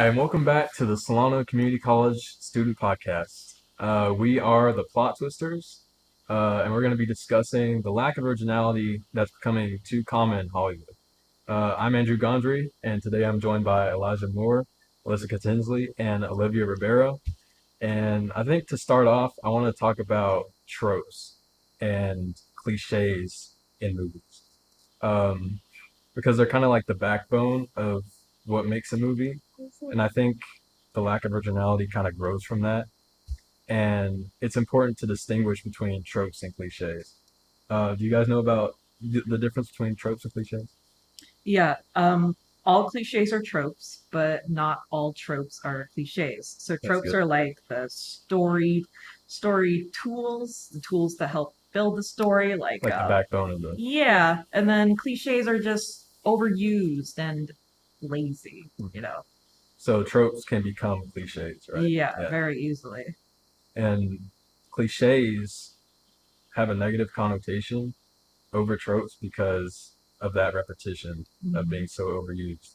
Hi, and welcome back to the Solano Community College Student Podcast. We are the Plot Twisters, and we're going to be discussing the lack of originality that's becoming too common in Hollywood. I'm Andrew Gondry, and today I'm joined by Elijah Moore, Alyssa Tinsley, and Olivia Ribeiro. And I think to start off, I want to talk about tropes and cliches in movies. Um, because they're kind of like the backbone of what makes a movie. And I think the lack of originality kind of grows from that. And it's important to distinguish between tropes and cliches. Do you guys know about the difference between tropes and cliches? Yeah, all cliches are tropes, but not all tropes are cliches. So That's tropes good. are like the story tools, the tools that help build the story, like Like the backbone of the. yeah, and then cliches are just overused and lazy, you Mhm. know. So tropes can become cliches, right? Yeah, Yeah. very easily. And cliches have a negative connotation over tropes because of that repetition of Mhm. being so overused.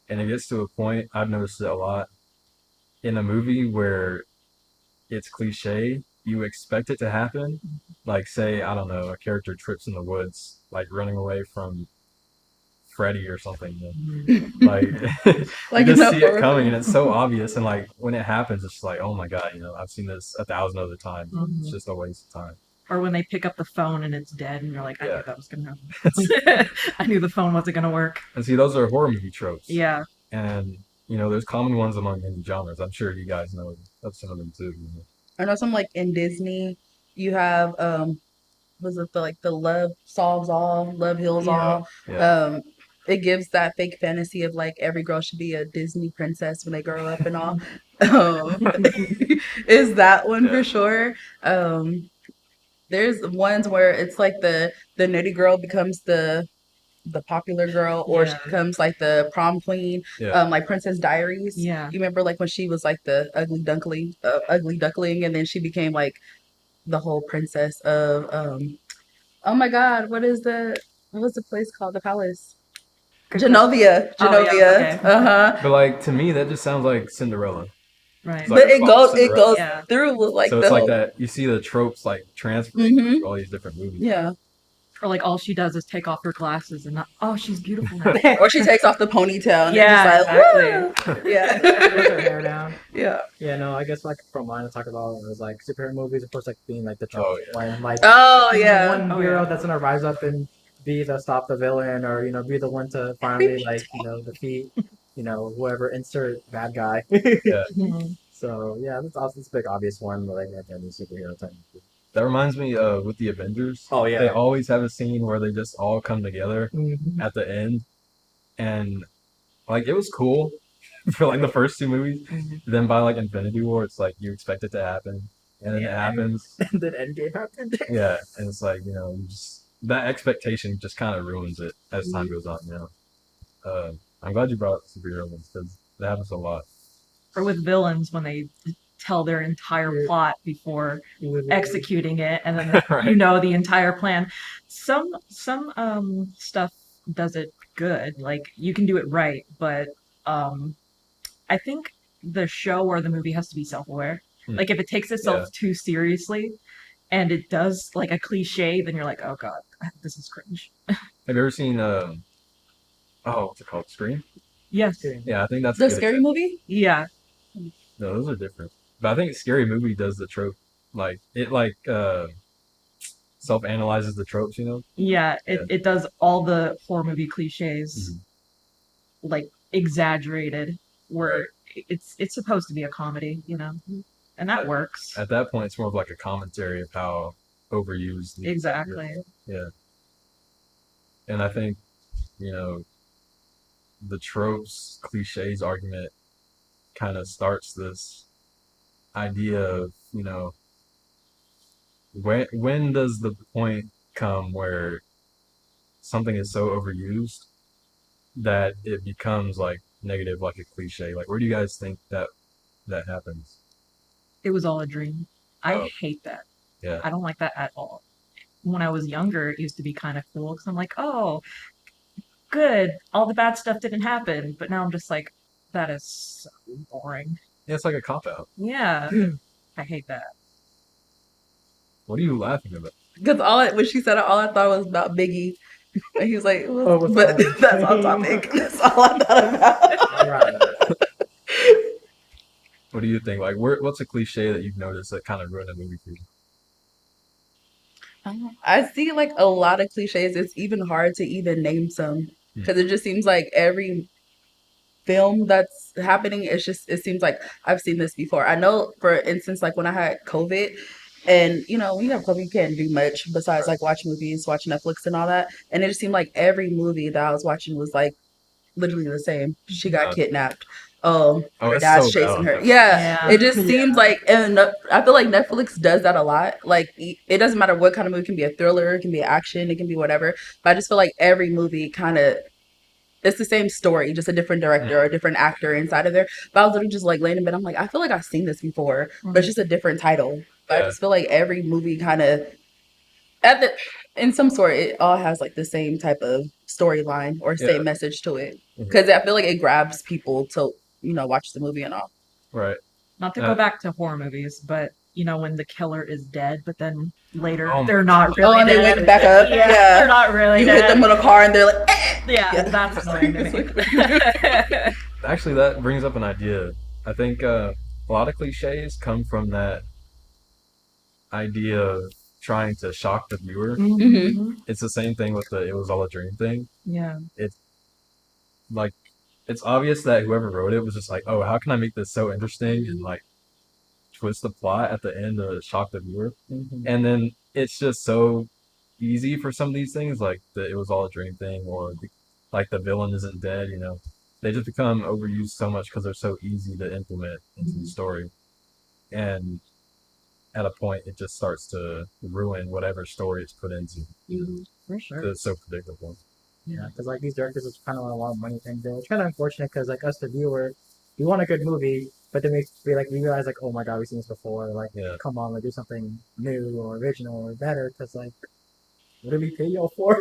And it gets to a point, I've noticed it a lot in a movie where it's cliche, you expect it to happen. Like, say, I don't know, a character trips in the woods, like running away from Freddy or something. Mhm. Like, you Like in just a see it horror coming and film. it's so obvious. And like, when it happens, it's like, oh my God, I've seen this 1,000 other times. It's Mhm. just a waste of time. Or when they pick up the phone and it's dead, and you're like, I Yeah. knew that was gonna happen. I knew the phone wasn't gonna work. And see, those are horror movie tropes. Yeah. And, there's common ones among any genres. I'm sure you guys know of some of them too. I know some like in Disney, you have was it the love solves all, love heals Yeah. Oh, all. yeah. Um, it gives that fake fantasy of like every girl should be a Disney princess when they grow up and all. Um, is that one Yeah. for sure? Um, there's ones where it's like the nerdy girl becomes the popular girl, or she Yeah. becomes like the prom queen, Yeah. like Princess Diaries. Yeah. You remember like when she was like the ugly duckling, and then she became like the whole princess of oh my God, what was the place called? The palace. Good question. Genovia. Oh yeah, Genovia. okay. Uh-huh. But like to me, that just sounds like Cinderella. It's Right. like But a follow it Cinderella. goes Yeah. through with like So it's the like whole that. You see the tropes like transferring mm-hmm. to all these different movies. Yeah. Or like all she does is take off her glasses and not, oh, she's beautiful now. Or she takes off the ponytail and it's just Yeah, like, exactly. woo! She lets her Yeah. hair down. Yeah. Yeah, no, I guess like from mine to talk about was like superhero movies, of course, like being like the trope Oh yeah. when like Oh yeah. one Oh hero yeah. that's gonna rise up and be the stop the villain, or be the one to finally like defeat whoever, insert bad guy. Yeah. Mhm. So yeah, that's a big obvious one, but like any superhero type movie. That reminds me with the Avengers. Oh They yeah. always have a scene where they just all come together Mhm. at the end, and like it was cool for like the first two movies. Mhm. Then by like Infinity War, it's like you expect it to happen, and then it Yeah, and, happens. and then Endgame happened. Yeah, and it's like you just that expectation just kind of ruins it as time Mhm. goes on. I'm glad you brought up superhero ones because that happens a lot. Or with villains when they tell their entire plot before Literally. executing it, and then you Right. know the entire plan. Some stuff does it good, like you can do it right, but um I think the show or the movie has to be self-aware. Hmm. Like if it takes itself Yeah. too seriously and it does like a cliche, then you're like, oh god, this is cringe. Have you ever seen what's it called? Scream? Yes. Yeah, I think that's a The good scary example. movie? Yeah. No, those are different. But I think Scary Movie does the trope like it like self analyzes the tropes. Yeah. Yeah. It does all the horror movie cliches Mhm. like exaggerated Right. where it's supposed to be a comedy. And that At, works. at that point, it's more of like a commentary of how overused these are. Exactly. Yeah, and I think you know the tropes cliches argument kind of starts this idea of when does the point come where something is so overused that it becomes like negative, like a cliche. Like, where do you guys think that happens? It was all a dream. I Oh, hate that. yeah, I don't like that at all. When I was younger, it used to be kind of cool because I'm like, oh, good, all the bad stuff didn't happen. But now I'm just like, That is so boring. Yeah, it's like a cop out. Yeah, I hate that. What are you laughing about? Because when she said it, all I thought was about Biggie. And he was like, Oh, what's but on the that's off train? topic. That's all I thought about. All right. What do you think? Like, what's a cliche that you've noticed that kind of ruined a movie for you? I see like a lot of cliches. It's even hard to even name some Hmm. because it just seems like every film that's happening, it seems like I've seen this before. I know, for instance, like when I had COVID, and when you have COVID, you can't do much besides Right. like watch movies, watch Netflix, and all that. And it just seemed like every movie that I was watching was like literally the same. She got Uh, kidnapped. oh, Her it's dad's so bad chasing on her. Netflix. Yeah, Yeah. it just seems like, and I feel like Netflix does that a lot. Like it doesn't matter what kind of movie. It can be a thriller, it can be action, it can be whatever. But I just feel like every movie kind of, it's the same story, just a different director or a different actor inside of there. But I was literally just like laying in bed. I'm like, I feel like I've seen this before, but it's just a different title. But I Yeah. just feel like every movie kind of, at the in some sort, it all has like the same type of storyline or Yeah. same message to it. Mhm. Because I feel like it grabs people to watch the movie and all. Right. Not to go back to horror movies, but when the killer is dead, but then later Oh my they're not God. really And they dead. wake back up. Yeah, Yeah. they're not really You dead. hit them with a car and they're like, eh! Yeah, that's annoying to me. Actually, that brings up an idea. I think a lot of cliches come from that idea of trying to shock the viewer. Mhm. It's the same thing with the "it was all a dream" thing. Yeah. It's like it's obvious that whoever wrote it was just like, oh, how can I make this so interesting and like twist the plot at the end to shock the viewer? Mhm. And then it's just so easy for some of these things, like the "it was all a dream" thing, or like the villain isn't dead. They just become overused so much because they're so easy to implement into the story, and at a point it just starts to ruin whatever story it's put into. For sure. 'Cause it's so predictable. Yeah, because like these directors just kind of want a lot of money things. It's kind of unfortunate because like us, the viewer, we want a good movie, but then we realize like, oh my god, we've seen this before. Like, Yeah. come on, like do something new or original or better. Because like, what did we pay y'all for?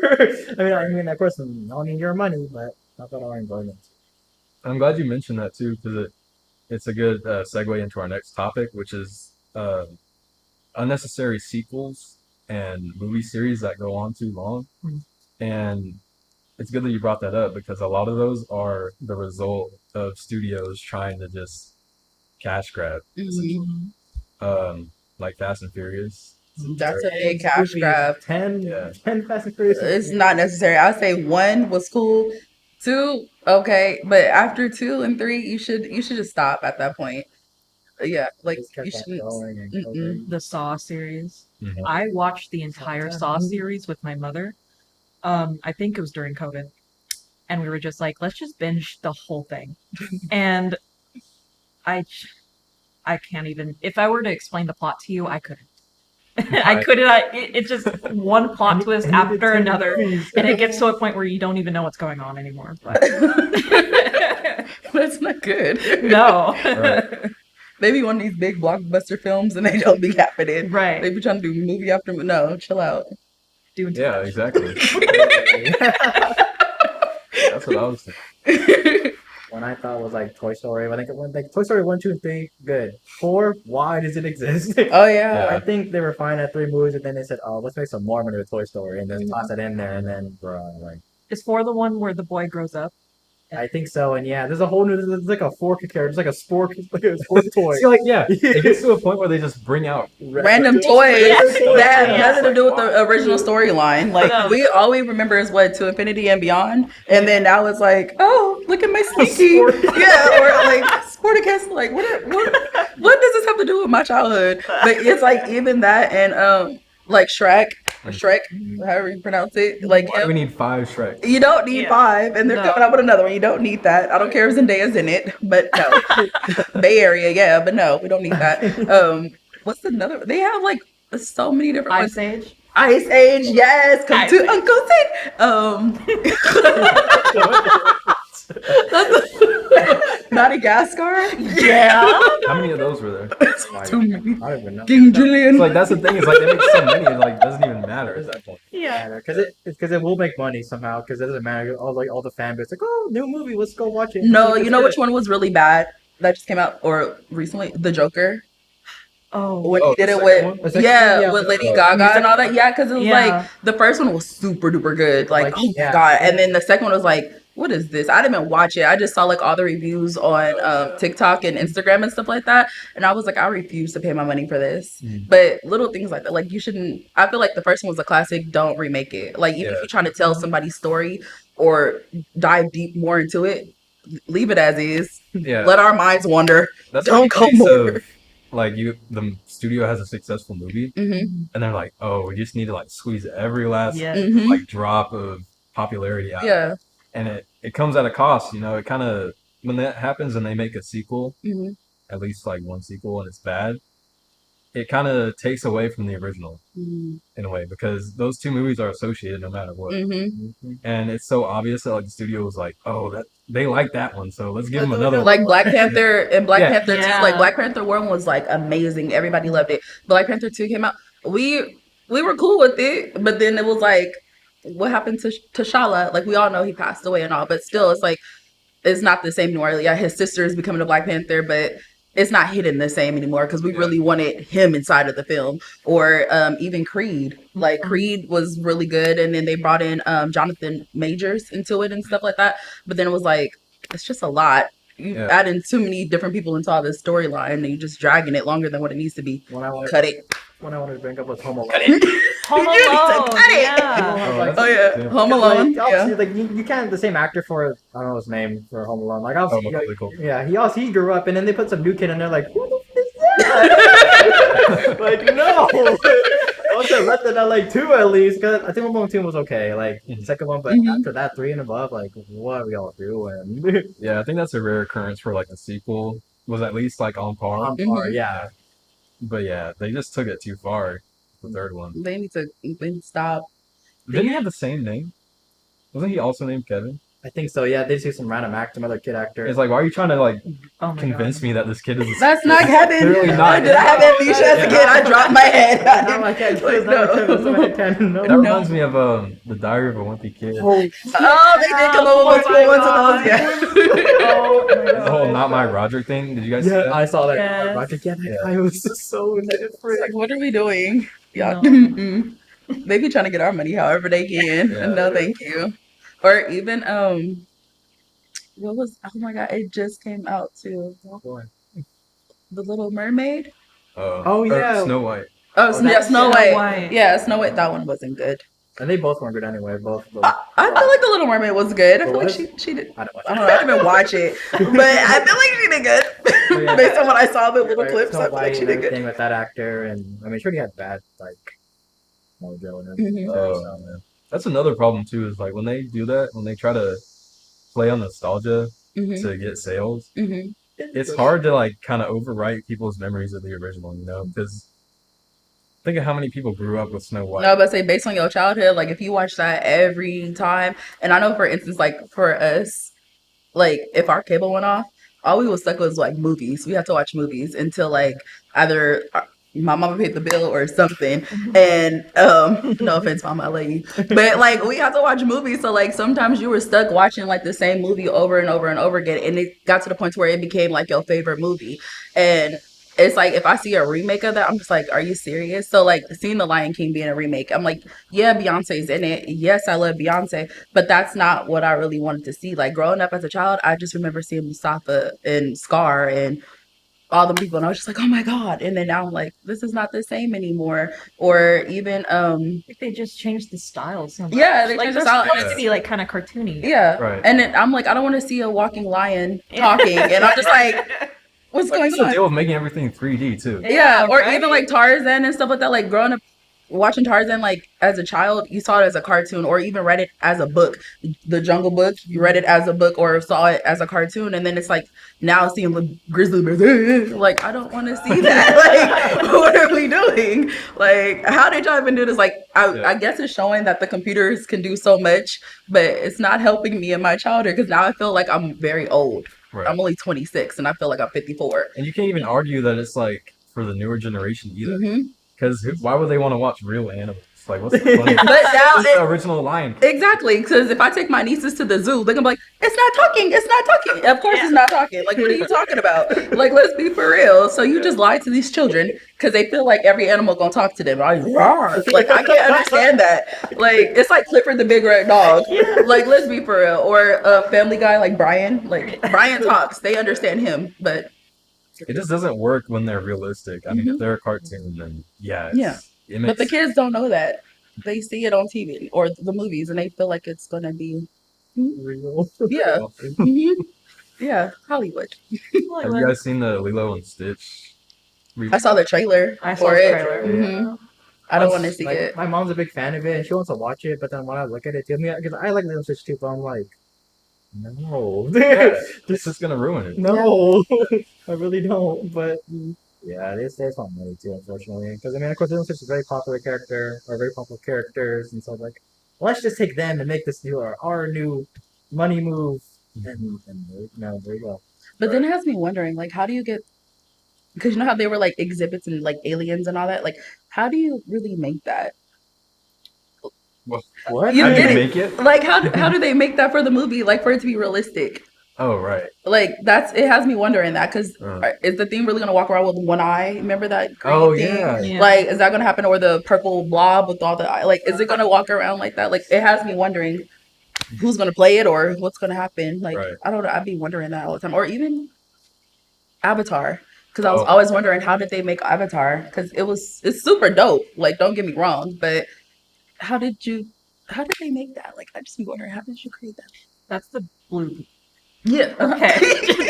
I mean, of course, I don't need your money, but not that our enjoyment. I'm glad you mentioned that too, because it's a good segue into our next topic, which is unnecessary sequels and movie series that go on too long. Mhm. And it's good that you brought that up because a lot of those are the result of studios trying to just cash grab, Mhm. like Fast and Furious. That's a big Ten cash movies, grab. 10, Yeah. 10 Fast and Furious. It's not necessary. I'd say one was cool. Two, okay, but after two and three, you should just stop at that point. Yeah, like Just kept you on shouldn't. going and Mm-mm. going. The Saw series. Mhm. I watched the entire Saw series with my mother. I think it was during COVID. And we were just like, let's just binge the whole thing. And I I can't even, if I were to explain the plot to you, I couldn't. I couldn't. It's just one plot twist And you did after 10 another, movies. and it gets to a point where you don't even know what's going on anymore. But That's not good. no, Right. Maybe one of these big blockbuster films and they don't be happening. They right? be trying to do movie after no, chill out. Doing too Yeah, much. exactly. That's what I was thinking. One I thought was like Toy Story. I think it went like Toy Story 1, 2, and 3, good. 4, why does it exist? Oh yeah. I think they were fine at 3 movies, and then they said, "Oh, let's make some more into a Toy Story," and then toss it in there, and then, bro, like, Is 4 the one where the boy grows up? I think so. And yeah, there's a whole new, there's like a fork character, it's like a spork, like a spork toy. See, like, yeah, it gets to a point where they just bring out Random toys Yes. that have Yes. nothing to do with the original storyline. Like No. all we remember is what, To Infinity and Beyond, and then now it's like, oh, look at my sneaky, yeah, or like Sporticus. Like what does this have to do with my childhood? But it's like even that and like Shrek, however you pronounce it, like why do we need 5 Shrek? you don't need Yeah. 5, and they're No. coming out with another one. You don't need that. I don't care if Zendaya's in it, but no. Bay Area, yeah, but no, we don't need that. What's another? They have like so many different ones. Ice Age. Ice Age, yes. Come Ice to Age. Uncle Sid. Madagascar? Yeah. How many of those were there? Like, Too many. I don't even know. King It's Julian. like that's the thing. It's like they make so many. It like doesn't even matter at that point. Yeah. Because it will make money somehow. Because it doesn't matter. All the fan base like, oh, new movie, let's go watch it. No, It's you know good. which one was really bad that just came out or recently? The Joker. Oh. When Oh, he did the it second with one? The second one, yeah, with Lady the Gaga music- and all that. Yeah, because it was Yeah. like the first one was super duper good. Like, Like, oh my yeah. god. And then the second one was like, what is this? I didn't even watch it. I just saw like all the reviews on TikTok and Instagram and stuff like that. And I was like, I refuse to pay my money for this. Mhm. But little things like that, like you shouldn't. I feel like the first one was a classic. Don't remake it. Like even if Yeah. you're trying to tell somebody's story or dive deep more into it, leave it as is. Yeah. Let our minds wander. That's Don't like go a case more. of like the studio has a successful movie Mm-hmm. and they're like, oh, we just need to like squeeze every last Yeah. Mm-hmm. like drop of popularity out. Yeah. And it comes at a cost, you know. It kind of when that happens and they make a sequel, Mm-hmm. at least like one sequel, and it's bad, it kind of takes away from the original Mm-hmm. in a way because those two movies are associated no matter what. Mm-hmm. And it's so obvious that like the studio was like, oh, that they like that one, so let's give them another one. Like Black Panther and Black Yeah. Panther 2, Yeah. like Black Panther 1 was like amazing. Everybody loved it. Black Panther 2 came out. We were cool with it, but then it was like, what happened to T'Challa? Like we all know he passed away and all, but still it's like it's not the same anymore. Yeah, his sister is becoming a Black Panther, but it's not hidden the same anymore because we really wanted him inside of the film. Or even Creed. Like Creed was really good, and then they brought in Jonathan Majors into it and stuff like that. But then it was like it's just a lot. You Yeah. add in too many different people into all this storyline, and you just dragging it longer than what it needs to be. When I wanted, Cut it. When I wanted to bring up was Home Alone. Cut it. Home You need to Alone. cut it. Yeah. Oh yeah, Home Alone. Like, Yeah. obviously, like you can't the same actor for I don't know his name for Home Alone. Like obviously, Macaulay Culkin. yeah, he grew up and then they put some new kid in there. Like who the f- is that? Like no. I was let that at like 2 at least because I think Home Alone 2 was okay. Like the second one, but Mhm. after that 3 and above, like what are we all doing? Yeah, I think that's a rare occurrence for like a sequel was at least like on par. On Mm-hmm. par, yeah. But yeah, they just took it too far. The third one. They need to stop. Didn't he have the same name? Wasn't he also named Kevin? I think so. Yeah, they see some random actor, some other kid actor. It's like, why are you trying to like Oh my convince God. me that this kid is? That's not Kevin. Clearly not. Did I have amnesia as a Yeah. kid? I dropped my head. Not like that. Like, It's not like Kevin, so I can't know. That reminds me of the Diary of a Wimpy Kid. Oh, they did come up with Oh my ones of God. those. Yeah. Oh my The whole "Not My Roderick" thing. Did you guys see Yeah, that? I saw that. Yes. Roger, yeah, that guy was just so It's different. like, what are we doing? Yeah. No. They be trying to get our money however they can. Yeah. No, thank you. Or even what was? Oh my God! It just came out too. The Little Mermaid. Oh, or yeah. Snow White. Oh, Oh, yeah, that's Snow Snow White. White. Yeah, Snow White. That one wasn't good. And they both weren't good anyway. Both. I feel like the Little Mermaid was good. I feel like Was? she did. I don't know. I don't know. I didn't even watch it, but I feel like she did good. Yeah. Based on what I saw, the little Right, clips, Snow I feel like White she and did good. everything with that actor, and I mean, sure he had bad like mojo and everything. Mhm. too, Oh so. man, that's another problem too. Is like when they do that, when they try to play on nostalgia Mhm. to get sales, Mhm. it's hard to like kind of overwrite people's memories of the original. You know, because think of how many people grew up with Snow White. No, but say based on your childhood, like if you watch that every time, and I know for instance, like for us, like if our cable went off, all we was stuck was like movies. We had to watch movies until like either my mama paid the bill or something. And no offense, mama, I love you. But like we had to watch movies. So like sometimes you were stuck watching like the same movie over and over and over again. And it got to the point where it became like your favorite movie. And it's like if I see a remake of that, I'm just like, are you serious? So like seeing The Lion King being a remake, I'm like, yeah, Beyonce's in it. Yes, I love Beyonce, but that's not what I really wanted to see. Like growing up as a child, I just remember seeing Mustafa and Scar and all the people, and I was just like, oh my God. And then now I'm like, this is not the same anymore. Or even Like they just changed the style so much. Yeah, they like changed the they're style. supposed to be like kind of cartoony. yeah. Right. And then I'm like, I don't want to see a walking lion talking. And I'm just like, what's going What's the on? deal with making everything 3D too? Yeah, or right? even like Tarzan and stuff like that. Like growing up, watching Tarzan, like as a child, you saw it as a cartoon or even read it as a book. The Jungle Book, you read it as a book or saw it as a cartoon, and then it's like now seeing the grizzly bears, like I don't want to see that. Like, what are we doing? Like, how did y'all even do this? Like, I guess it's showing that the computers can do so much, but it's not helping me in my childhood because now I feel like I'm very old. Right. I'm only 26 and I feel like I'm 54. And you can't even argue that it's like for the newer generation either. hmm Because why would they want to watch real animals? Like, what's the funny? But now It's the original Lion King. exactly, because if I take my nieces to the zoo, they're gonna be like, "It's not talking. It's not talking." Of course, it's not talking. Like, what are you talking about? Like, let's be for real. So you just lied to these children because they feel like every animal gonna talk to them. Like, I can't understand that. Like, it's like Clifford the Big Red Dog. Like, let's be for real. Or a Family Guy like Brian. Like, Brian talks. They understand him, but It just doesn't work when they're realistic. I mean, if they're a cartoon, then yeah, it but the makes kids don't know that. They see it on TV or the movies, and they feel like it's gonna be Real. yeah. Mhm. Yeah, Hollywood. Have you guys seen the Lilo and Stitch? I saw the trailer I saw for the it. trailer. Mhm. I don't want to see Like, it. my mom's a big fan of it, and she wants to watch it. But then when I look at it, because I like Little Stitch too, but I'm like, no, Yeah, it's just gonna ruin it. no, I really don't. But yeah, there's not money too, unfortunately. Because I mean, of course, Little Stitch is a very popular character, or very popular characters, and so like, let's just take them and make this new our new money move. And no, there you go. But then it has me wondering, like, how do you get? Because you know how they were like exhibits and like aliens and all that. Like, how do you really make that? What? You How do get you it? make it? Like, how do they make that for the movie? Like, for it to be realistic? Oh, right. Like, that's it has me wondering that because Uh, is the thing really gonna walk around with one eye? Remember that green oh, thing? yeah. Yeah. Like, is that gonna happen? Or the purple blob with all the like, is it gonna walk around like that? Like, it has me wondering who's gonna play it or what's gonna happen. Like, Right. I don't know. I'd be wondering that all the time. Or even Avatar, because I was Oh. always wondering how did they make Avatar? Because it's super dope. Like, don't get me wrong, but how did they make that? Like, I just be wondering how did you create that? That's the blue. Yeah. Okay.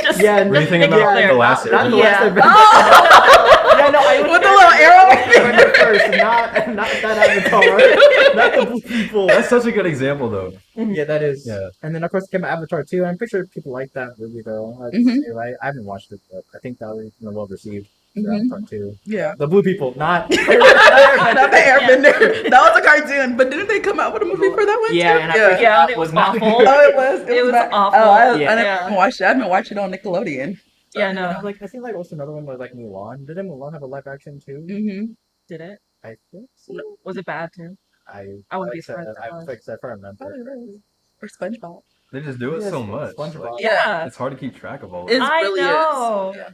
Just- Yeah, What do you think make it about clear. the last not the Yeah. last Oh! Yeah, no, I was With the little arrow. first, not that Avatar, not the blue people. That's such a good example, though. Yeah, that is. Yeah. And then of course came Avatar 2. I'm pretty sure people like that movie though. Mhm. Right? I haven't watched it, but I think that was well received. Mhm. Avatar 2. Yeah. The blue people, not. Not the Airbender. That was a cartoon, but didn't they come out with a movie for that one Yeah, too? and I forget Yeah, that it was not awful. good. Oh, it was. It was bad. awful. Oh, I Yeah. never watched it. I haven't watched it on Nickelodeon. Yeah, And I no. like I think like also another one was like Mulan. Didn't Mulan have a live action too? Mm-hmm. Did it? I think so. Was it bad too? I I wouldn't be like said- surprised if it I was. like said, if I remember. Probably was. Or SpongeBob. They just do it Yes, so much. SpongeBob. Like, Yeah. it's hard to keep track of all of It it. I really know. is. Yeah.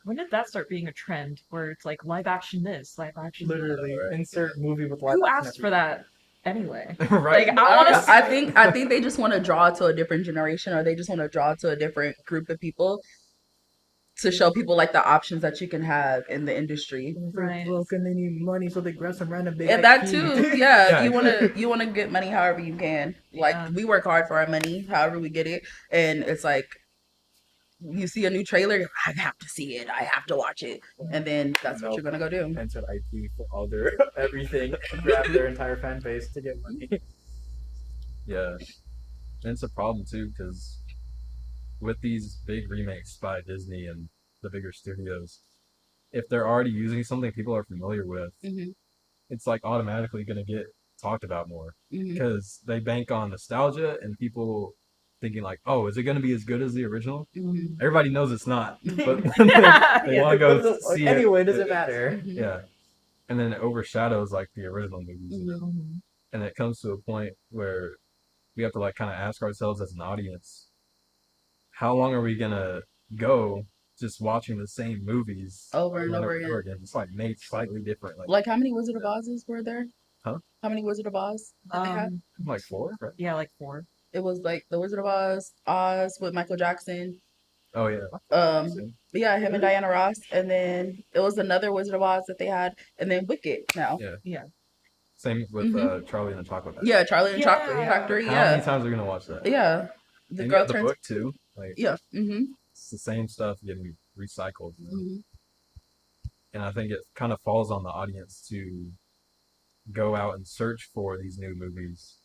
When did that start being a trend where it's like live action this, live action that? Literally, Right. insert movie with live Who action asked for that anyway? Right. Like, I want to. I think they just want to draw to a different generation, or they just want to draw to a different group of people to show people like the options that you can have in the industry. Right. Broken, they need money, so they grab some random big. And that IP. too, yeah. Yeah. You wanna get money however you can. Like Yeah. we work hard for our money, however we get it, and it's like you see a new trailer, I have to see it, I have to watch it, and then that's what you're gonna go do. Insert IP for all their everything, and grab their entire fan base to get money. Yeah. And it's a problem, too, because with these big remakes by Disney and the bigger studios, if they're already using something people are familiar with, Mhm. it's like automatically going to get talked about more Mhm. because they bank on nostalgia and people thinking like, oh, is it going to be as good as the original? Mhm. Everybody knows it's not, but Yeah. they want to go But see it. anyway, it doesn't matter. Mhm. Yeah. And then it overshadows like the original movies. Mhm. And it comes to a point where we have to like kind of ask ourselves as an audience, how long are we gonna go just watching the same movies Over and over again. It's like made slightly different, Like how many Wizard of Oz's were there? Huh? How many Wizard of Oz did they have? like 4, right? Yeah, like 4. It was like the Wizard of Oz with Michael Jackson. Oh yeah. Yeah, him and Diana Ross, and then it was another Wizard of Oz that they had, and then Wicked now. Yeah. Same with Charlie and the Chocolate Factory. Yeah, Charlie and the Chocolate Yeah. Factory. How Yeah, many times are we gonna watch that? yeah. The And you girl got the turns. book too. Like Yeah. Mm-hmm. it's the same stuff getting recycled. You know? Mm-hmm. And I think it kind of falls on the audience to go out and search for these new movies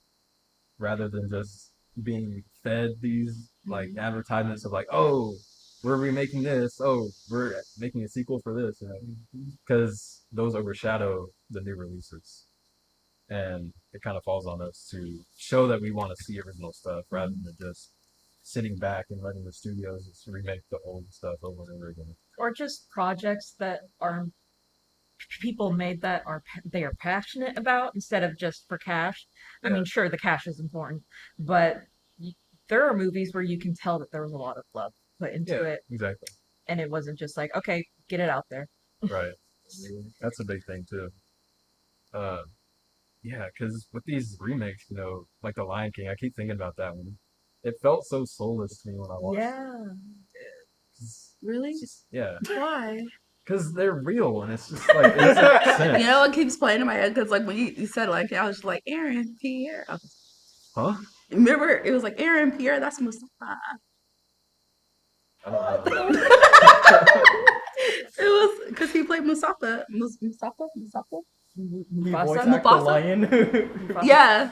rather than just being fed these like advertisements of like, oh, we're remaking this, oh, we're making a sequel for this, because those overshadow the new releases, and it kind of falls on us to show that we want to see original stuff rather than just sitting back and letting the studios just remake the old stuff over and over again. Or just projects that are people made that they are passionate about instead of just for cash. I Yeah. mean, sure, the cash is important, but there are movies where you can tell that there was a lot of love put into Yeah, it, exactly. and it wasn't just like, okay, get it out there. Right. That's a big thing too. Uh, yeah, because with these remakes, like The Lion King, I keep thinking about that one. It felt so soulless to me when I watched it. Yeah. 'Cause Really? it's just, yeah, Why? because they're real and it's just like it doesn't make sense. You know what keeps playing in my head? Because like when you said like I was just like Aaron Pierre. Huh? Remember it was like Aaron Pierre. That's Mustafa. I don't know. It was because he played Mustafa. Mustafa. You Mufasa? voice act the Mufasa? lion. Yeah.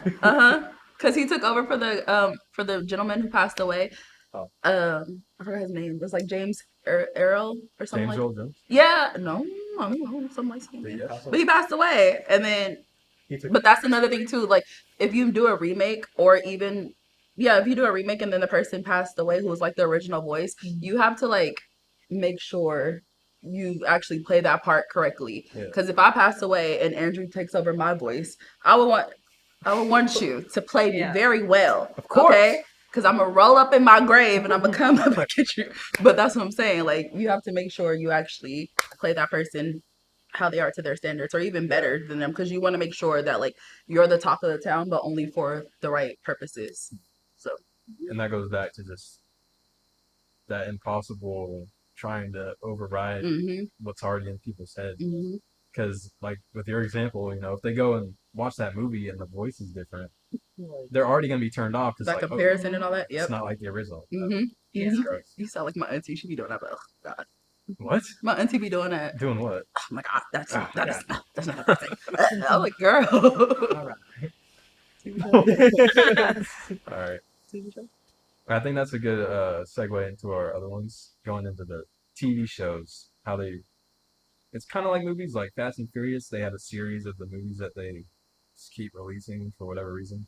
Because he took over for the gentleman who passed away. Oh. I forgot his name. It was like James Earl or something James like. Earl Jones? Yeah. No. I don't know. Something like that. Yeah. But he passed away, and then. He took- But that's another thing too. Like if you do a remake, or even if you do a remake and then the person passed away who was like the original voice, you have to like make sure you actually play that part correctly. Yeah. Because if I pass away and Andrew takes over my voice, I would want you to play me Yeah. very well. Of course. Okay? Because I'm gonna roll up in my grave and I'm gonna come up and get you. But that's what I'm saying. Like you have to make sure you actually play that person how they are to their standards, or even better than them, because you want to make sure that like you're the talk of the town, but only for the right purposes. So And that goes back to just that impossible trying to override mm-hmm, what's already in people's heads. mm-hmm. Because, like, with your example, if they go and watch that movie and the voice is different, they're already going to be turned off. That Like, comparison and all that. Yep. it's not like the original. Mm-hmm. Yeah. Gross. You sound like my auntie. She be doing that, but oh god, What? my auntie be doing that. Doing what? Oh my god, that's Ah, not a thing. I'm like, girl. All right. All right. I think that's a good segue into our other ones, going into the TV shows. It's kind of like movies, like Fast and Furious. They have a series of the movies that they just keep releasing for whatever reason.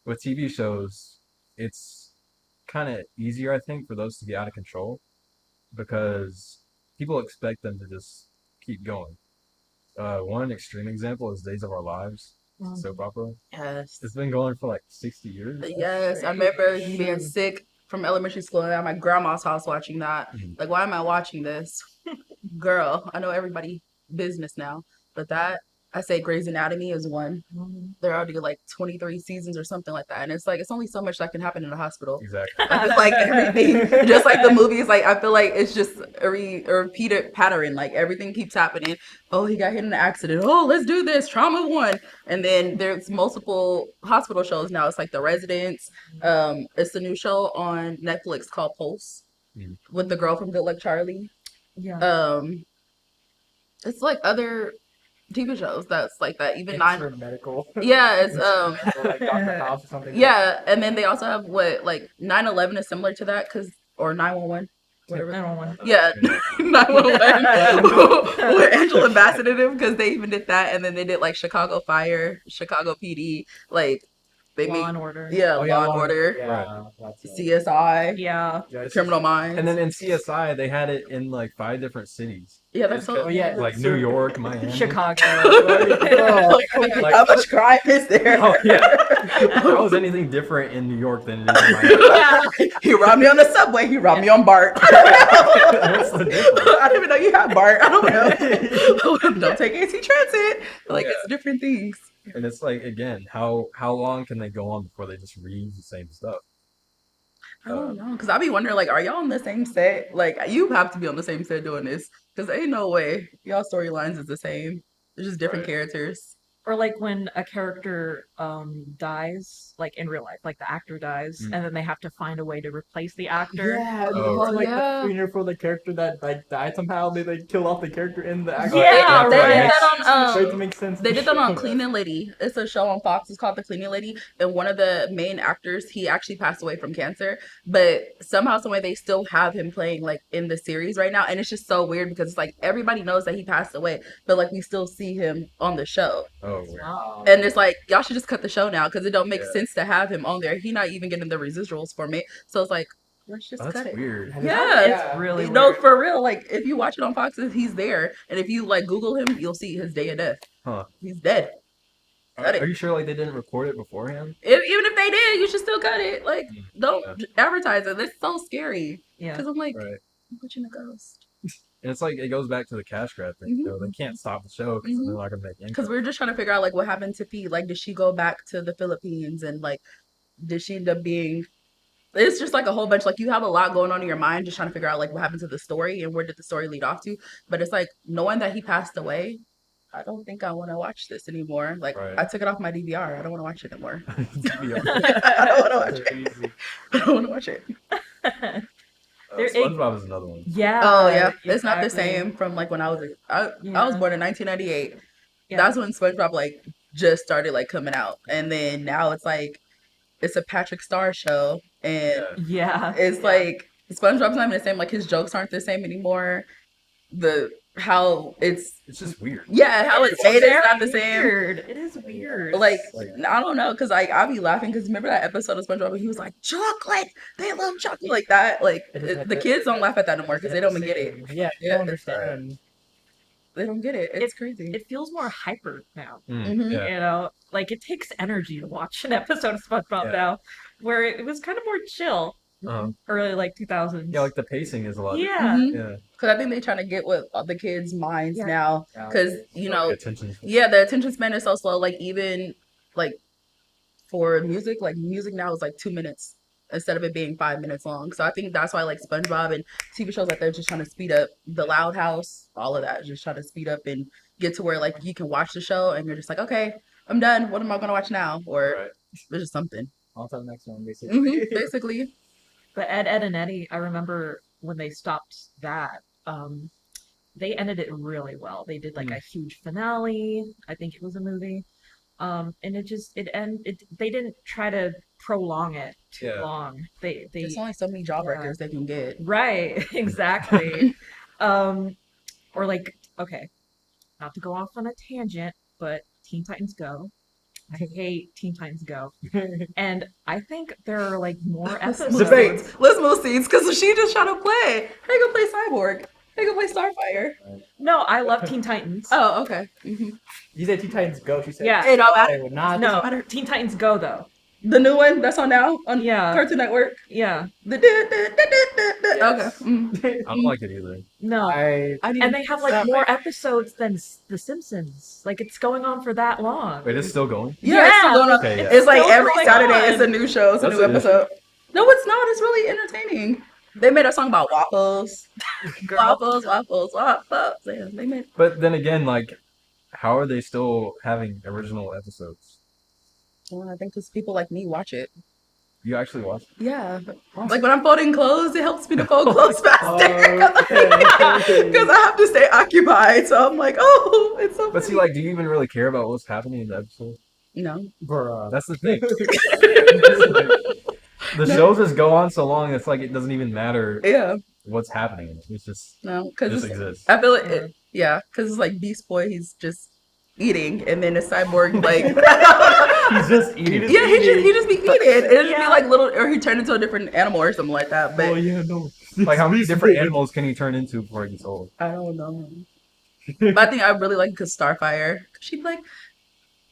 With TV shows, it's kind of easier, I think, for those to get out of control because people expect them to just keep going. One extreme example is Days of Our Lives, soap opera. Yes. It's been going for like 60 years. Yes, I remember being sick from elementary school and at my grandma's house watching that. Mhm. Like, why am I watching this? Girl, I know everybody business now, but that I say Grey's Anatomy is one. They're already like 23 seasons or something like that, and it's like it's only so much that can happen in a hospital. Exactly. Like, it's like everything, just like the movies. Like I feel like it's just a repeated pattern. Like everything keeps happening. Oh, he got hit in an accident. Oh, let's do this. Trauma 1, and then there's multiple hospital shows now. It's like The Residents. It's a new show on Netflix called Pulse Mhm. with the girl from Good Luck Charlie. Yeah. It's like other TV shows that's like that. Even Extra medical. yeah, it's Like Dr. House or something. yeah, and then they also have what like 9/11 is similar to that or 911. Whatever. I don't want. Yeah, 911 with Angela Bassett in it, because they even did that, and then they did like Chicago Fire, Chicago PD, like they Law made and Order. yeah, Oh, Law and Order, Yeah, that's CSI, Yeah. Criminal Minds, And then in CSI, they had it in like 5 different cities. yeah, that's so. Oh, yeah. Like New York, Miami. Chicago. Like- How much crime is there? Oh, yeah. How is anything different in New York than it is in Miami? Yeah. He robbed me on the subway. He robbed me on BART. What's the difference? I didn't even know you had BART. I don't know. Don't take AC Transit. Like it's different things. And it's like, again, how long can they go on before they just reuse the same stuff? I don't know, because I be wondering, like, are y'all on the same set? Like, you have to be on the same set doing this, because ain't no way y'all storylines is the same. It's just different Right. characters. Or like when a character dies, like in real life, like the actor dies, Mm. and then they have to find a way to replace the actor. Yeah, Oh, or like yeah. the funeral for the character that like died somehow. They like kill off the character in the actual. Yeah, They did right. that on Try to make sense. they did that on Yeah. Cleaning Lady. It's a show on Fox. It's called The Cleaning Lady, and one of the main actors, he actually passed away from cancer, but somehow, some way, they still have him playing like in the series right now, and it's just so weird because it's like everybody knows that he passed away, but like we still see him on the show, Oh, weird. and it's like y'all should just cut the show now because it don't make Yeah. sense to have him on there. He not even getting the residuals from it, so it's like let's just That's cut it. weird. Yeah. It's really No, weird. for real. Like if you watch it on Fox, he's there, and if you like Google him, you'll see his day of death. Huh. He's dead. Cut Are it. you sure like they didn't record it beforehand? Even if they did, you should still cut it. Like, don't Yeah. advertise it. That's so scary. Yeah. Because I'm like, Right. I'm watching a ghost. And it's like it goes back to the cash grab thing. Mhm. So they can't stop the show because Mhm. they're not gonna make Because income. we were just trying to figure out like what happened to P. Like, did she go back to the Philippines and like, did she end up being? It's just like a whole bunch. Like you have a lot going on in your mind, just trying to figure out like what happened to the story and where did the story lead off to. But it's like knowing that he passed away. I don't think I want to watch this anymore. Like Right. I took it off my DVR. I don't want to watch it anymore. Yeah. I don't want to watch it. I don't want to watch it. SpongeBob is another one. Yeah. Oh yeah, it's not the exactly. same from like when I was I was Yeah. born in 1998. Yeah. That's when SpongeBob like just started like coming out, and then now it's like it's a Patrick Star show, and Yeah. it's like SpongeBob's not even the same. Like his jokes aren't the same anymore. How it's just weird. how it's made is not the same. Weird. It is weird. Like I don't know, cause like I'll be laughing because remember that episode of SpongeBob where he was like chocolate, they love chocolate like that. Like the kids don't laugh at that anymore because they don't even get it. Yeah, they Yeah. don't understand. They don't get it. It's crazy. It feels more hyper now. Mhm. Yeah. You know, like it takes energy to watch an episode of SpongeBob Yeah. now, where it was kind of more chill. Early like 2000s. Yeah, like the pacing is a lot. Yeah. Mhm. Yeah. Because I think they're trying to get with the kids' minds Yeah. now. Because you know, Attention. the attention span is so slow. Like even like for music, like music now is like 2 minutes instead of it being 5 minutes long. So I think that's why like SpongeBob and TV shows like they're just trying to speed up the Loud House, all of that, just trying to speed up and get to where like you can watch the show and you're just like, okay, I'm done. What am I gonna watch now? Or Right. there's just something. On to the next one, basically. Mhm, basically. But Ed, and Eddie, I remember when they stopped that, they ended it really well. They did like a huge finale. I think it was a movie. And they didn't try to prolong it too Yeah. long. They There's only so many jawbreakers they can get. right, exactly. Or like, okay, not to go off on a tangent, but Teen Titans Go. I hate Teen Titans Go. And I think there are like more episodes. Debate. Let's move seats because she just trying to play. Hey, go play Cyborg. Hey, go play Starfire. No, I love Teen Titans. Oh, okay. Mm-hmm. You said Teen Titans Go. She said. Yeah. It don't I matter. would not. No, Teen Titans Go though. The new one that's on now on Yeah. Cartoon Network. Yeah. The Yes. okay. Mm. I don't like it either. No. I need And they have like more episodes than The Simpsons. Like it's going on for that long. Wait, it's still going? Yeah, it's still going on. Okay, yeah. It's like still every going Saturday on. it's a new show, it's a That's new it. episode. No, it's not. It's really entertaining. They made a song about waffles. Waffles. Yeah, they made But then again, like, how are they still having original episodes? well, I think because people like me watch it. You actually watch? Yeah. Like when I'm folding clothes, it helps me to fold clothes faster. okay. Because I have to stay occupied. So I'm like, oh, it's so But see, funny. like, do you even really care about what's happening in the episode? No. Bruh. That's the thing. The shows just go on so long, it's like it doesn't even matter Yeah. what's happening. It's just No. it Because just exists. I feel like, yeah. Because it's like Beast Boy, he's just eating. And then the cyborg, like, He's just eating. yeah, he just be eating. It'll just be like little, or he turned into a different animal or something like that. But Oh yeah, no. Like, how many different animals can he turn into before he gets old? I don't know. But I think I really like because Starfire. She'd be like,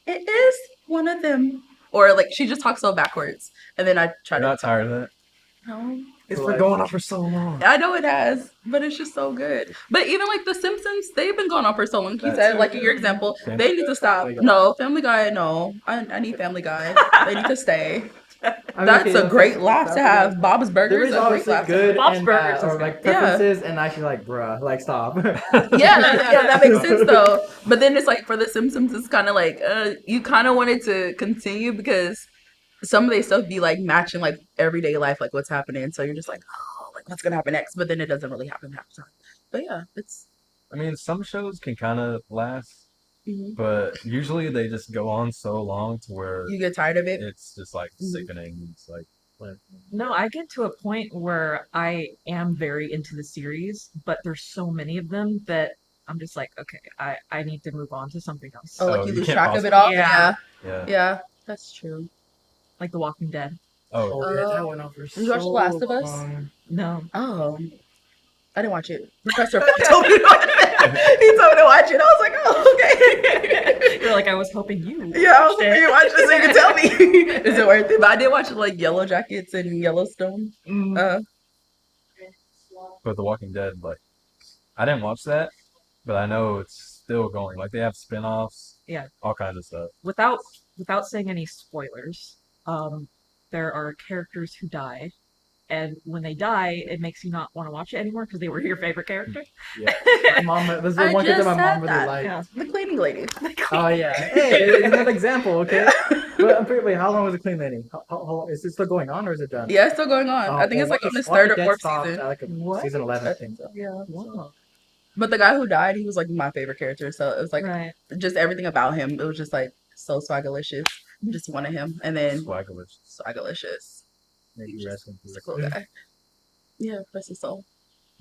it is one of them. Or like she just talks so backwards. And then I try You're to not tired of that? no. It's been going on for so long. I know it has, but it's just so good. But even like The Simpsons, they've been going on for so long. He That's said, so like in your good. example, Family they need Guy, to stop. Family Guy. No, Family Guy, no. I need Family Guy. They need to stay. I mean, That's okay, a great that's laugh to have. Bob's There Burgers, is a great obviously laugh to good Bob's and Burgers bad, is or like good. preferences, and actually like, bruh, like stop. have. Yeah, that makes sense though. But then it's like for The Simpsons, it's kind of like you kind of wanted to continue because some of their stuff be like matching like everyday life, like what's happening. So you're just like, oh, like what's gonna happen next? But then it doesn't really happen half the time. But yeah, it's. I mean, some shows can kind of last, Mhm. but usually they just go on so long to where You get tired of it. it's just like sickening. It's like, No, I get to a point where I am very into the series, but there's so many of them that I'm just like, okay, I need to move on to something else. Oh, like oh, you you lose can't track of it possibly. all. Yeah. Yeah. Yeah, that's true. Like The Walking Dead. Oh, Oh yeah, that went on for Did you watch The Last of Us? long. No. Oh, I didn't watch it. Professor told me to watch it. He told me to watch it. I was like, oh, okay. You're like, I was hoping you Yeah, I was watched hoping you watched it so you could tell me. Is it worth it? But I did watch like Yellow Jackets and Yellowstone. Mm, but The Walking Dead, like, I didn't watch that, but I know it's still going. Like, they have spin-offs, yeah. all kinds of stuff. Without saying any spoilers, there are characters who die, and when they die, it makes you not want to watch it anymore because they were your favorite character. Yeah, my mom. This is the I one character just my mom said really that. liked. Yeah. The cleaning lady. Oh yeah, hey, it's another example, okay? But I'm pretty. Wait, how long was the clean lady? Is it still going on or is it done? Yeah, it's still going on. I think it's like on its third or Dead fourth stopped season. at like What? season 11, I I think. think so. Yeah. Wow. But the guy who died, he was like my favorite character. So it was like Right. just everything about him. It was just like so swagalicious. Just wanted him. And then Swagglish. swagalicious. Maybe He's rest in just a peace. cool guy. Yeah, rest his soul.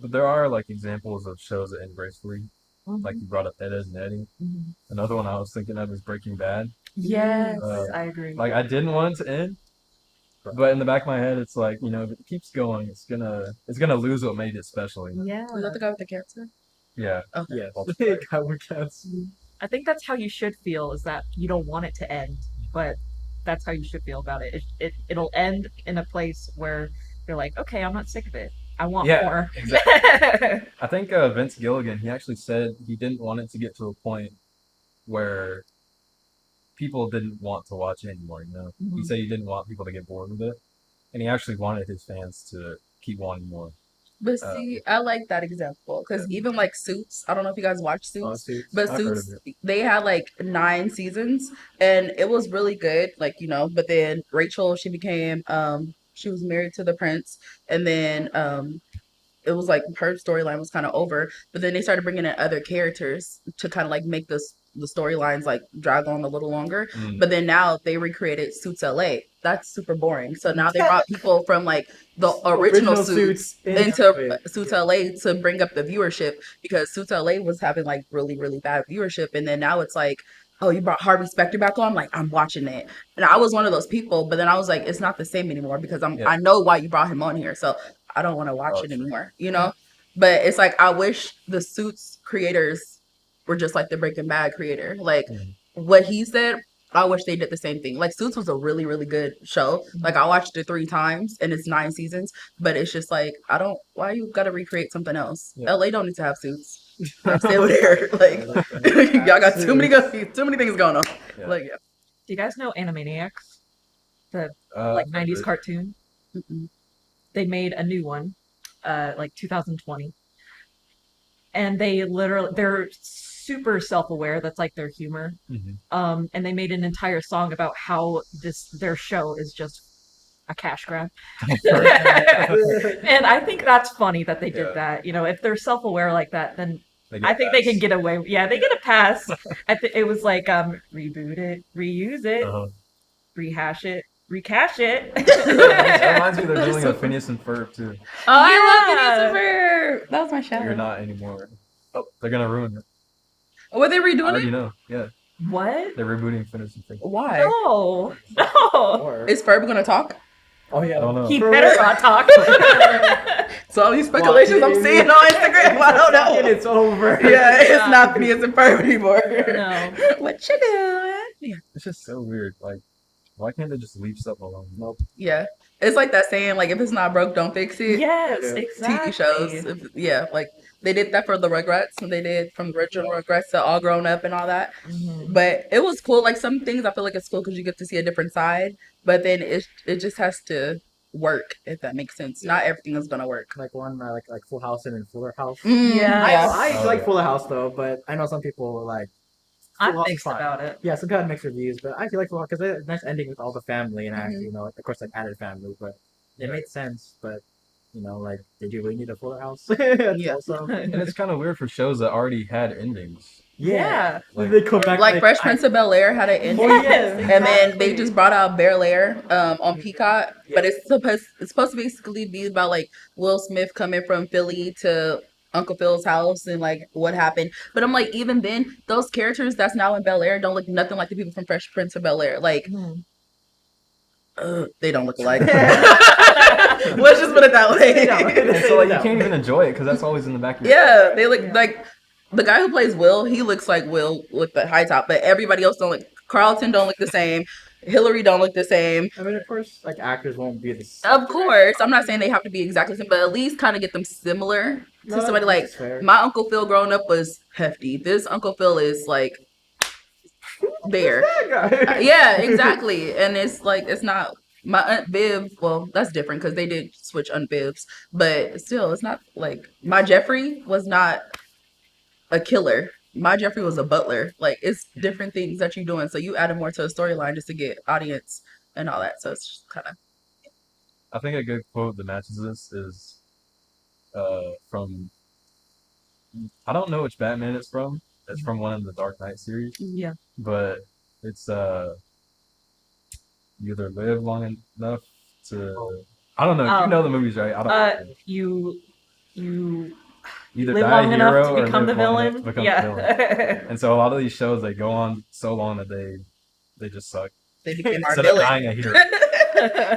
But there are, like, examples of shows that end gracefully. Like, Mhm. you brought up Ed, Ed, and Eddie. Mhm. Another one I was thinking of is Breaking Bad. Yes, Uh, I agree. Like, I didn't want it to end, but in the back of my head, it's like, you know, if it keeps going, it's gonna lose what made it special. You know? Yeah. Was that the guy with the cancer? Yeah. Okay. Yes. Well, God, we can't. I think that's how you should feel, is that you don't want it to end, but that's how you should feel about it. It'll end in a place where you're like, okay, I'm not sick of it. I want Yeah, more. exactly. I think Vince Gilligan, he actually said he didn't want it to get to a point where people didn't want to watch it anymore, you know? He Mhm. said he didn't want people to get bored with it. And he actually wanted his fans to keep wanting more. But see, I like that example because even like Suits, I don't know if you guys watch Suits, Suits. but I've heard of Suits, they had like 9 seasons and it was really good, like, you know, but then Rachel, she became, she was married to the prince and then, it was like her storyline was kind of over, but then they started bringing in other characters to kind of like make the storylines like drag on a little longer. Mm. But then now they recreated Suits LA. That's super boring. So now they brought people from like the original Suits into Suits LA to bring up the viewership because Suits LA was having like really really bad viewership, and then now it's like, oh, you brought Harvey Specter back on. Like, I'm watching it, and I was one of those people. But then I was like, it's not the same anymore because Yeah. I know why you brought him on here, so I don't want to watch Oh, it true. anymore. You know, but it's like I wish the Suits creators were just like the Breaking Bad creator. Like Mhm. what he said, I wish they did the same thing. Like Suits was a really, really good show. Like I watched it 3 times and it's 9 seasons, but it's just like I don't. Why you gotta recreate something else? Yeah. LA don't need to have Suits. Stay over there. Like y'all got too many things going on. Yeah. Like yeah. Do you guys know Animaniacs? The I've heard 90s of it. cartoon? Mm-mm. They made a new one, like 2020. And they're super self-aware. That's like their humor. Mhm. And they made an entire song about how their show is just a cash grab. And I think that's funny that they did Yeah. that. You know, if they're self-aware like that, then They get I think they pass. can get away. Yeah, they get a pass. It was like reboot it, reuse it, Uh-huh. rehash it, recash it. That reminds me they're doing a Phineas and Ferb too. Oh, I Yeah. love Phineas and Ferb. That was my show. You're not anymore. Oh, they're gonna ruin it. Were they I redoing already it? know. Yeah, What? they're rebooting Phineas and Ferb. Why? No, no. Is Ferb gonna talk? Oh yeah. I don't know. He better not talk. So all these speculations I'm seeing on Instagram, I don't know. It's over. Yeah, it's not Phineas and Ferb anymore. No. What you doing? Yeah. It's just so weird. Like, Why can't they just leave stuff alone? Nope. Yeah. It's like that saying, like, if it's not broke, don't fix it. Yes, Yeah. exactly. TV shows. Yeah, like they did that for the Rugrats, and they did from the original Rugrats to All Grown Up and all that. Mhm. But it was cool. Like some things, I feel like it's cool because you get to see a different side. But then it just has to work, if that makes sense. Not everything is gonna work. Like one like Full House and then Fuller House. Yeah. I actually Oh, like yeah. Fuller House though, but I know some people like I'm Full House is mixed fine. about it. Yeah, some people had mixed reviews, but I actually like Full House because it's a nice ending with all the family and actually, Mhm. of course, like added family, but it Yeah. made sense. But like, did you really need a Fuller House? Yeah. Also, And it's kind of weird for shows that already had endings. Yeah. Like- they come back Like Fresh Prince of Bel-Air had an ending. Yes, And then they exactly. just brought out Bel Air on Peacock, but Yeah. it's supposed to basically be about like Will Smith coming from Philly to Uncle Phil's house and like what happened. But I'm like, even then, those characters that's now in Bel Air don't look nothing like the people from Fresh Prince of Bel Air. Like Mhm. they don't look alike. Let's just put it that way. And so like you can't even enjoy it because that's always in the back of your Yeah, they look like the guy who plays Will. He looks like Will with the high top, but everybody else don't look. Carlton don't look the same. Hillary don't look the same. I mean, of course, like actors won't be the same. Of course, I'm not saying they have to be exactly the same, but at least kind of get them similar to No, somebody like that's fair. my Uncle Phil growing up was hefty. This Uncle Phil is like there. That guy. Yeah, exactly. And it's like it's not my Aunt Viv. Well, that's different because they did switch Aunt Vivs, but still, it's not like my Jeffrey was not a killer. My Jeffrey was a butler. Like it's different things that you're doing. So you added more to the storyline just to get audience and all that. So it's just kind of I think a good quote that matches this is from I don't know which Batman it's from. It's from one of the Dark Knight series, Yeah. but it's you either live long enough to I don't know. You know the movies, right? I don't. You Either live die a long enough hero to or become the live long enough villain. to become Yeah. the villain. And so a lot of these shows they go on so long that they just suck. they became our Instead of villain. dying a hero.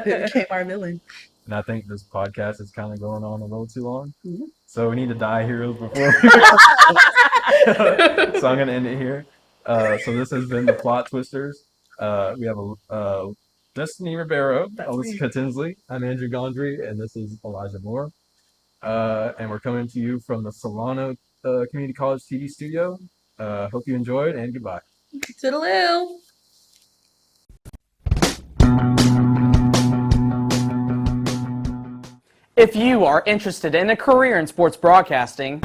They became our villain. And I think this podcast is kind of going on a little too long. Mhm. So we need to die heroes before. So I'm going to end it here. So this has been the Plot Twisters. We have Destiny Ribeiro, Alyssa Tinsley. I'm Andrew Gondry, and this is Elijah Moore. And we're coming to you from the Solano Community College TV studio. Hope you enjoyed, and goodbye. Toodaloo. If you are interested in a career in sports broadcasting,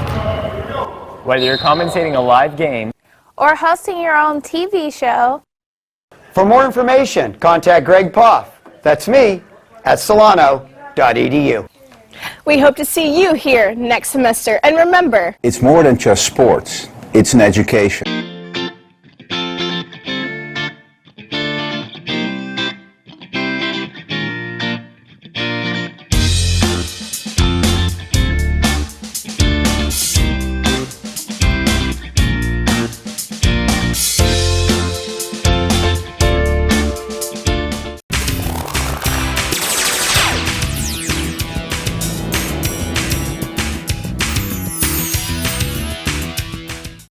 Whether you're commentating a live game or hosting your own TV show, For more information, contact Greg Poff. That's me at solano.edu. we hope to see you here next semester. And remember, It's more than just sports, it's an education.